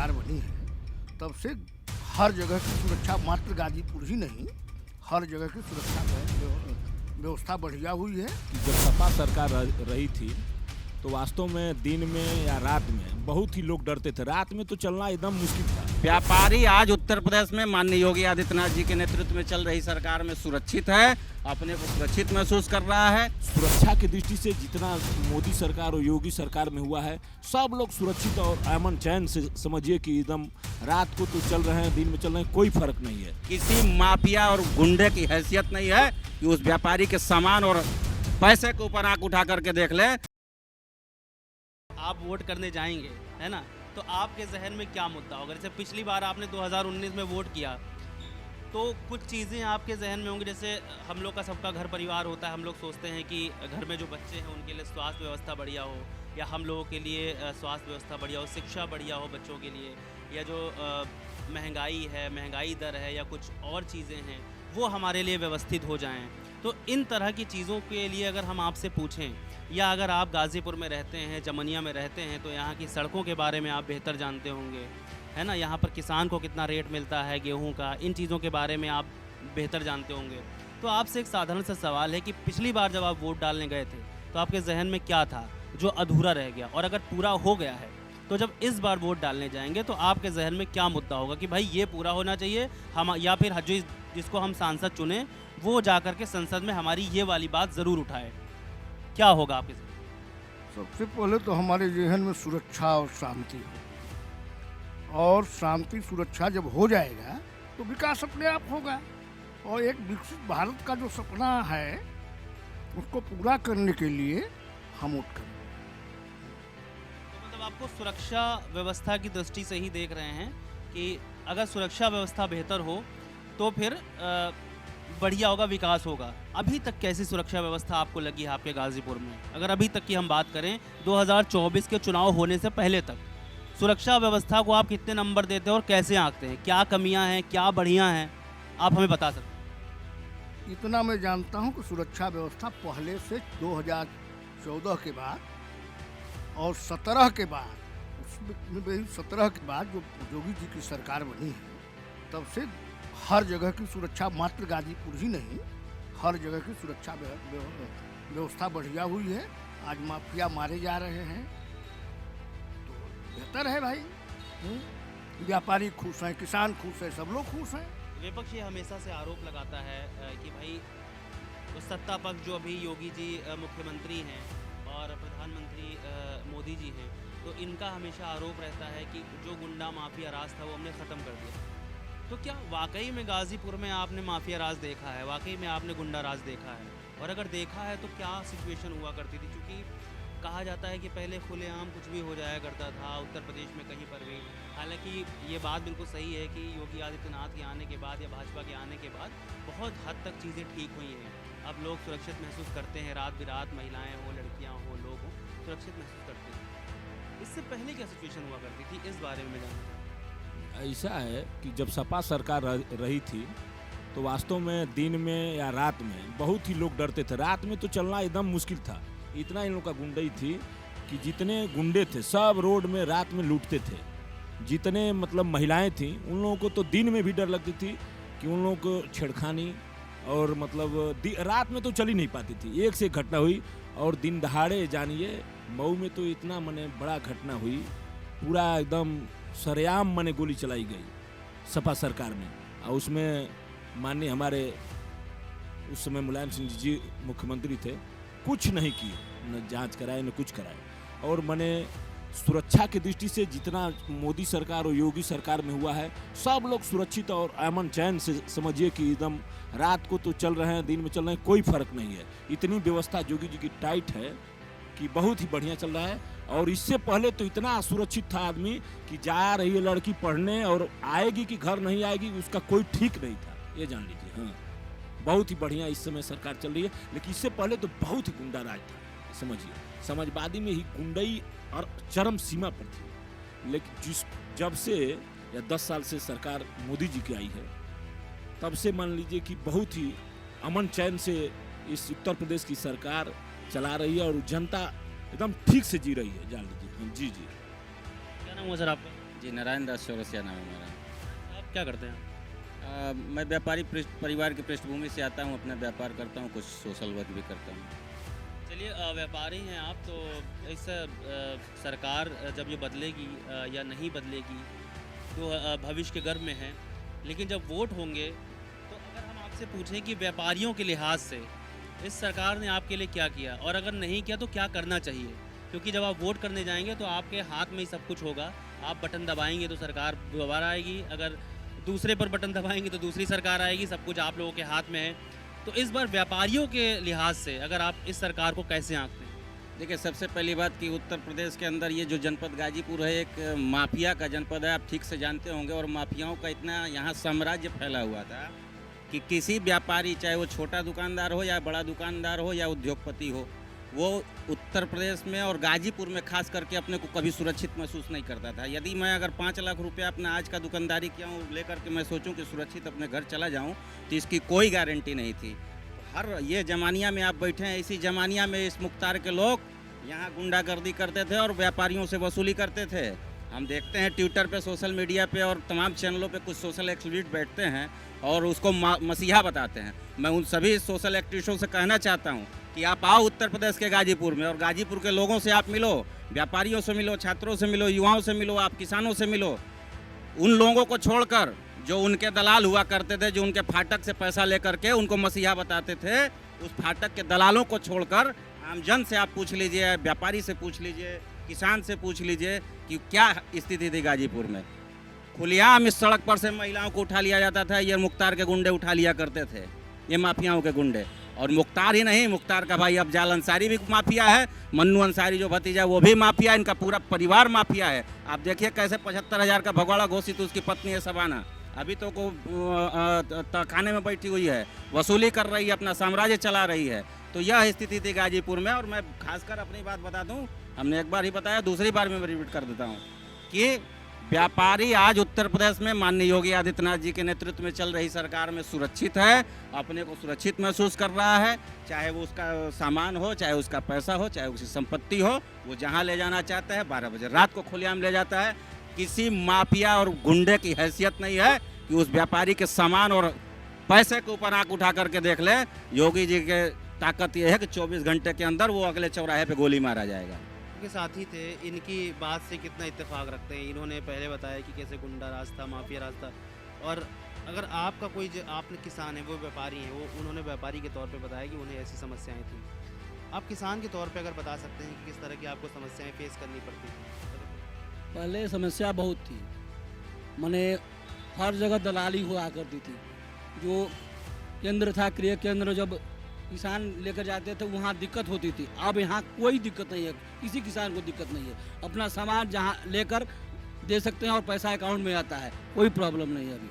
सरकार बनी है तब से हर जगह की सुरक्षा, मात्र गाजीपुर ही नहीं, हर जगह की सुरक्षा व्यवस्था बढ़िया हुई है। जब सपा सरकार रही थी तो वास्तव में दिन में या रात में बहुत ही लोग डरते थे। रात में तो चलना एकदम मुश्किल था। व्यापारी आज उत्तर प्रदेश में माननीय योगी आदित्यनाथ जी के नेतृत्व में चल रही सरकार में सुरक्षित है, अपने को सुरक्षित महसूस कर रहा है। सुरक्षा की दृष्टि से जितना मोदी सरकार और योगी सरकार में हुआ है, सब लोग सुरक्षित और अमन चैन से समझिए कि एकदम रात को तो चल रहे हैं, दिन में चल रहे हैं, कोई फर्क नहीं है। किसी माफिया और गुंडे की हैसियत नहीं है कि उस व्यापारी के सामान और पैसे के ऊपर आंख उठा करके देख ले। आप वोट करने जाएंगे, है ना, तो आपके जहन में क्या मुद्दा होगा? जैसे पिछली बार आपने 2019 में वोट किया तो कुछ चीज़ें आपके जहन में होंगी। जैसे हम लोग का सबका घर परिवार होता है, हम लोग सोचते हैं कि घर में जो बच्चे हैं उनके लिए स्वास्थ्य व्यवस्था बढ़िया हो, या हम लोगों के लिए स्वास्थ्य व्यवस्था बढ़िया हो, शिक्षा बढ़िया हो बच्चों के लिए, या जो महंगाई है, महंगाई दर है, या कुछ और चीज़ें हैं वो हमारे लिए व्यवस्थित हो जाएं। तो इन तरह की चीज़ों के लिए अगर हम आपसे पूछें, या अगर आप गाज़ीपुर में रहते हैं, जमनिया में रहते हैं, तो यहाँ की सड़कों के बारे में आप बेहतर जानते होंगे, है ना, यहाँ पर किसान को कितना रेट मिलता है गेहूं का, इन चीज़ों के बारे में आप बेहतर जानते होंगे। तो आपसे एक साधारण सा सवाल है कि पिछली बार जब आप वोट डालने गए थे तो आपके जहन में क्या था जो अधूरा रह गया, और अगर पूरा हो गया है तो जब इस बार वोट डालने जाएंगे तो आपके जहन में क्या मुद्दा होगा कि भाई ये पूरा होना चाहिए हम, या फिर जिसको हम सांसद चुने वो जा कर के संसद में हमारी ये वाली बात ज़रूर उठाए? क्या होगा आपके जहन? सबसे पहले तो हमारे जहन में सुरक्षा और शांति हो, और शांति सुरक्षा जब हो जाएगा तो विकास अपने आप होगा, और एक विकसित भारत का जो सपना है उसको पूरा करने के लिए हम वोट करेंगे। तो मतलब आपको सुरक्षा व्यवस्था की दृष्टि से ही देख रहे हैं कि अगर सुरक्षा व्यवस्था बेहतर हो तो फिर बढ़िया होगा, विकास होगा। अभी तक कैसी सुरक्षा व्यवस्था आपको लगी है आपके गाज़ीपुर में? अगर अभी तक की हम बात करें 2024 के चुनाव होने से पहले तक, सुरक्षा व्यवस्था को आप कितने नंबर देते हैं और कैसे आंकते हैं? क्या कमियां हैं, क्या बढ़िया हैं, आप हमें बता सकते हैं? इतना मैं जानता हूं कि सुरक्षा व्यवस्था पहले से 2014 के बाद और 17 के बाद, उसमें 17 के बाद जो योगी जी की सरकार बनी है तब से हर जगह की सुरक्षा, मात्र गाजीपुर ही नहीं, हर जगह की सुरक्षा व्यवस्था बढ़िया हुई है। आज माफिया मारे जा रहे हैं तो बेहतर है भाई। व्यापारी खुश हैं, किसान खुश है, सब लोग खुश हैं। विपक्ष ये हमेशा से आरोप लगाता है कि भाई उस सत्ता पक्ष जो अभी योगी जी मुख्यमंत्री हैं और प्रधानमंत्री मोदी जी हैं, तो इनका हमेशा आरोप रहता है कि जो गुंडा माफिया राज था वो हमने ख़त्म कर दिया। तो क्या वाकई में गाज़ीपुर में आपने माफिया राज देखा है? वाकई में आपने गुंडा राज देखा है? और अगर देखा है तो क्या सिचुएशन हुआ करती थी? क्योंकि कहा जाता है कि पहले खुलेआम कुछ भी हो जाया करता था उत्तर प्रदेश में कहीं पर भी। हालांकि ये बात बिल्कुल सही है कि योगी आदित्यनाथ के आने के बाद या भाजपा के आने के बाद बहुत हद तक चीज़ें ठीक हुई हैं। अब लोग सुरक्षित महसूस करते हैं, रात बिरात महिलाएँ हो, लड़कियाँ हो, लोग हो, सुरक्षित महसूस करते हैं। इससे पहले क्या सिचुएशन हुआ करती थी, इस बारे में जानना। ऐसा है कि जब सपा सरकार रही थी तो वास्तव में दिन में या रात में बहुत ही लोग डरते थे। रात में तो चलना एकदम मुश्किल था। इतना इन लोग का गुंडई थी कि जितने गुंडे थे सब रोड में रात में लूटते थे। जितने मतलब महिलाएं थी उन लोगों को तो दिन में भी डर लगती थी कि उन लोगों को छेड़खानी, और मतलब रात में तो चल ही नहीं पाती थी। एक से एक घटना हुई, और दिन दहाड़े जानिए मऊ में तो इतना मने बड़ा घटना हुई, पूरा एकदम सरेआम मने गोली चलाई गई सपा सरकार में। और उसमें माननीय हमारे उस समय मुलायम सिंह जी मुख्यमंत्री थे, कुछ नहीं किए, न जांच कराए न कुछ कराए। और मने सुरक्षा की दृष्टि से जितना मोदी सरकार और योगी सरकार में हुआ है, सब लोग सुरक्षित और अमन चैन से समझिए कि एकदम रात को तो चल रहे हैं, दिन में चल रहे हैं, कोई फर्क नहीं है। इतनी व्यवस्था योगी जी की टाइट है कि बहुत ही बढ़िया चल रहा है। और इससे पहले तो इतना असुरक्षित था आदमी कि जा रही है लड़की पढ़ने और आएगी कि घर नहीं आएगी, उसका कोई ठीक नहीं था, ये जान लीजिए। हाँ, बहुत ही बढ़िया इस समय सरकार चल रही है। लेकिन इससे पहले तो बहुत ही गुंडा राज था, समझिए। समाजवादी में ही गुंडई और चरम सीमा पर थी। लेकिन जब से या 10 साल से सरकार मोदी जी की आई है, तब से मान लीजिए कि बहुत ही अमन चैन से इस उत्तर प्रदेश की सरकार चला रही है और जनता एकदम ठीक से जी रही है, जान लीजिए। जी जी। क्या नाम हुआ सर आपका? जी नारायण दास चौरसिया नाम है मेरा। आप क्या करते हैं? मैं व्यापारी परिवार की पृष्ठभूमि से आता हूँ, अपना व्यापार करता हूँ, कुछ सोशल वर्क भी करता हूँ। चलिए, व्यापारी हैं आप, तो इस सरकार जब ये बदलेगी या नहीं बदलेगी तो भविष्य के गर्भ में है, लेकिन जब वोट होंगे तो अगर हम आपसे पूछें कि व्यापारियों के लिहाज से इस सरकार ने आपके लिए क्या किया, और अगर नहीं किया तो क्या करना चाहिए? क्योंकि जब आप वोट करने जाएंगे तो आपके हाथ में ही सब कुछ होगा। आप बटन दबाएंगे तो सरकार दोबारा आएगी, अगर दूसरे पर बटन दबाएंगे तो दूसरी सरकार आएगी, सब कुछ आप लोगों के हाथ में है। तो इस बार व्यापारियों के लिहाज से अगर आप इस सरकार को कैसे आंकते हैं? देखिए, सबसे पहली बात कि उत्तर प्रदेश के अंदर ये जो जनपद गाजीपुर है एक माफिया का जनपद है, आप ठीक से जानते होंगे। और माफियाओं का इतना यहाँ साम्राज्य फैला हुआ था कि किसी व्यापारी, चाहे वो छोटा दुकानदार हो या बड़ा दुकानदार हो या उद्योगपति हो, वो उत्तर प्रदेश में और गाजीपुर में खास करके अपने को कभी सुरक्षित महसूस नहीं करता था। यदि मैं अगर 5 लाख रुपया अपना आज का दुकानदारी किया हूँ लेकर के मैं सोचूं कि सुरक्षित अपने घर चला जाऊं, तो इसकी कोई गारंटी नहीं थी। हर ये जमानिया में आप बैठे हैं, इसी जमानिया में इस मुख्तार के लोग यहाँ गुंडागर्दी करते थे और व्यापारियों से वसूली करते थे। हम देखते हैं ट्विटर पे, सोशल मीडिया पे और तमाम चैनलों पे कुछ सोशल एक्टिविस्ट बैठते हैं और उसको मसीहा बताते हैं। मैं उन सभी सोशल एक्टिविस्टों से कहना चाहता हूँ कि आप आओ उत्तर प्रदेश के गाजीपुर में और गाजीपुर के लोगों से आप मिलो, व्यापारियों से मिलो, छात्रों से मिलो, युवाओं से मिलो, आप किसानों से मिलो। उन लोगों को छोड़कर जो उनके दलाल हुआ करते थे, जो उनके फाटक से पैसा लेकर के उनको मसीहा बताते थे, उस फाटक के दलालों को छोड़कर आमजन से आप पूछ लीजिए, व्यापारी से पूछ लीजिए, किसान से पूछ लीजिए कि क्या स्थिति थी गाजीपुर में। खुलेआम इस सड़क पर से महिलाओं को उठा लिया जाता था। ये मुख्तार के गुंडे उठा लिया करते थे, ये माफियाओं के गुंडे। और मुख्तार ही नहीं, मुख्तार का भाई अफजाल अंसारी भी माफिया है, मन्नू अंसारी जो भतीजा वो भी माफिया, इनका पूरा परिवार माफिया है। आप देखिए कैसे 75,000 का भगवाड़ा घोषित, उसकी पत्नी है शबाना, अभी तो को खाने में बैठी हुई है, वसूली कर रही है, अपना साम्राज्य चला रही है। तो यह स्थिति थी गाजीपुर में। और मैं खासकर अपनी बात बता दूं, हमने एक बार ही बताया, दूसरी बार में रिपीट कर देता हूं कि व्यापारी आज उत्तर प्रदेश में माननीय योगी आदित्यनाथ जी के नेतृत्व में चल रही सरकार में सुरक्षित है, अपने को सुरक्षित महसूस कर रहा है। चाहे वो उसका सामान हो, चाहे उसका पैसा हो, चाहे उसकी संपत्ति हो, वो जहां ले जाना चाहता है 12 बजे रात को खुलेआम ले जाता है। किसी माफिया और गुंडे की हैसियत नहीं है कि उस व्यापारी के सामान और पैसे के ऊपर आंख उठा करके देख ले। योगी जी के ताकत ये है कि 24 घंटे के अंदर वो अगले चौराहे पे गोली मारा जाएगा। के साथी थे, इनकी बात से कितना इत्तेफाक रखते हैं? इन्होंने पहले बताया कि कैसे गुंडा रास्ता, माफिया रास्ता। और अगर आपका कोई आपने किसान है, वो व्यापारी हैं, वो उन्होंने व्यापारी के तौर पे बताया कि उन्हें ऐसी समस्याएं थी। आप किसान के तौर पे अगर बता सकते हैं कि किस तरह की आपको समस्याएं फेस करनी पड़ती थी? पहले समस्या बहुत थी, माने हर जगह दलाली हुआ करती थी। जो केंद्र था, क्रय केंद्र, जब किसान लेकर जाते थे वहाँ दिक्कत होती थी। अब यहाँ कोई दिक्कत नहीं है, किसी किसान को दिक्कत नहीं है, अपना सामान जहाँ लेकर दे सकते हैं और पैसा अकाउंट में आता है, कोई प्रॉब्लम नहीं है अभी।